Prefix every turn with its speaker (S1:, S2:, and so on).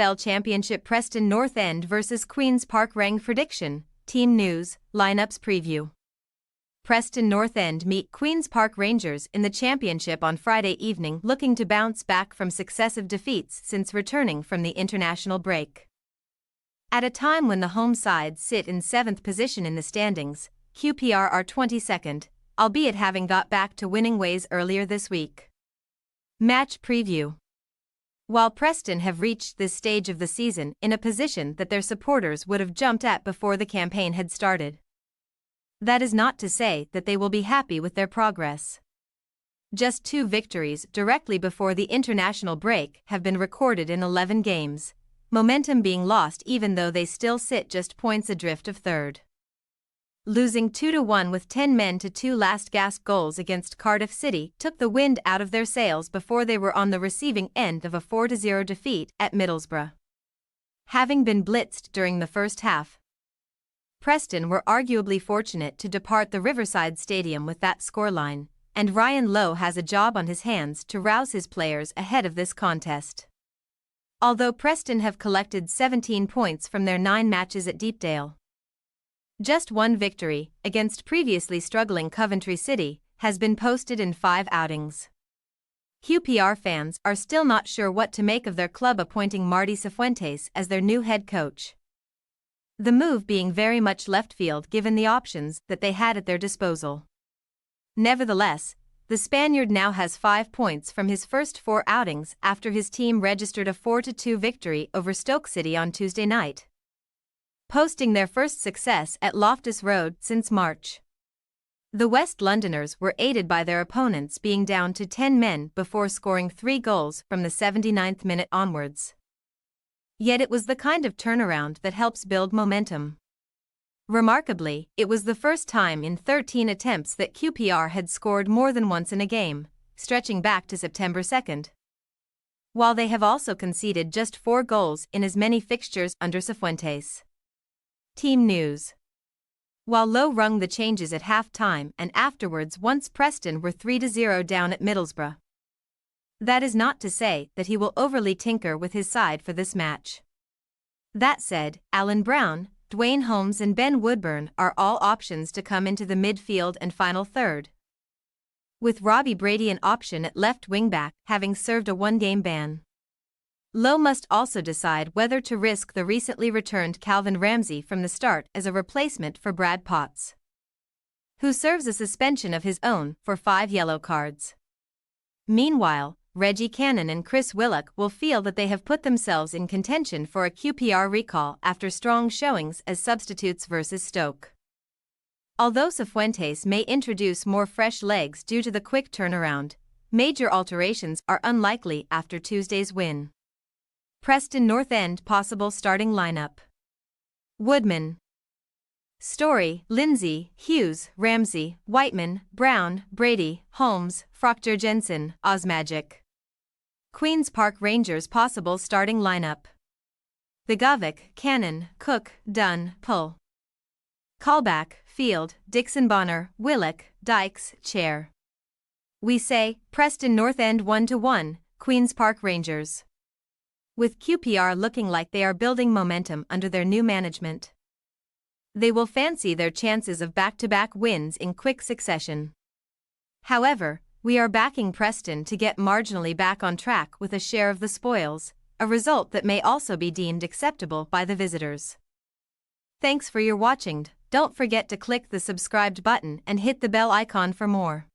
S1: EFL Championship Preston North End vs Queen's Park Rang prediction, team news, lineups preview. Preston North End meet Queen's Park Rangers in the Championship on Friday evening, looking to bounce back from successive defeats since returning from the international break. At a time when the home side sit in 7th position in the standings, QPR are 22nd, albeit having got back to winning ways earlier this week. Match preview. While Preston have reached this stage of the season in a position that their supporters would have jumped at before the campaign had started, that is not to say that they will be happy with their progress. Just 2 victories directly before the international break have been recorded in 11 games, momentum being lost even though they still sit just points adrift of third. Losing 2-1 with 10 men to 2 last-gasp goals against Cardiff City took the wind out of their sails before they were on the receiving end of a 4-0 defeat at Middlesbrough. Having been blitzed during the first half, Preston were arguably fortunate to depart the Riverside Stadium with that scoreline, and Ryan Lowe has a job on his hands to rouse his players ahead of this contest. Although Preston have collected 17 points from their 9 matches at Deepdale, just 1 victory, against previously struggling Coventry City, has been posted in 5 outings. QPR fans are still not sure what to make of their club appointing Martí Cifuentes as their new head coach, the move being very much left field given the options that they had at their disposal. Nevertheless, the Spaniard now has 5 points from his first 4 outings after his team registered a 4-2 victory over Stoke City on Tuesday night, posting their first success at Loftus Road since March. The West Londoners were aided by their opponents being down to 10 men before scoring 3 goals from the 79th minute onwards. Yet it was the kind of turnaround that helps build momentum. Remarkably, it was the first time in 13 attempts that QPR had scored more than once in a game, stretching back to September 2nd. While they have also conceded just 4 goals in as many fixtures under Cifuentes. Team news. While Lowe rung the changes at half-time and afterwards once Preston were 3-0 down at Middlesbrough, that is not to say that he will overly tinker with his side for this match. That said, Alan Brown, Dwayne Holmes and Ben Woodburn are all options to come into the midfield and final third, with Robbie Brady an option at left wing-back having served a 1-game ban. Lowe must also decide whether to risk the recently returned Calvin Ramsey from the start as a replacement for Brad Potts, who serves a suspension of his own for 5 yellow cards. Meanwhile, Reggie Cannon and Chris Willock will feel that they have put themselves in contention for a QPR recall after strong showings as substitutes versus Stoke. Although Cifuentes may introduce more fresh legs due to the quick turnaround, major alterations are unlikely after Tuesday's win. Preston North End possible starting lineup. Woodman, Story, Lindsay, Hughes, Ramsey, Whiteman, Brown, Brady, Holmes, Froctor Jensen, Osmagic. Queen's Park Rangers possible starting lineup. Begovic, Cannon, Cook, Dunn, Pull. Callback, Field, Dixon Bonner, Willock, Dykes, Chair. We say, Preston North End 1-1, Queen's Park Rangers. With QPR looking like they are building momentum under their new management, they will fancy their chances of back-to-back wins in quick succession. However, we are backing Preston to get marginally back on track with a share of the spoils, a result that may also be deemed acceptable by the visitors. Thanks for your watching. Don't forget to click the subscribed button and hit the bell icon for more.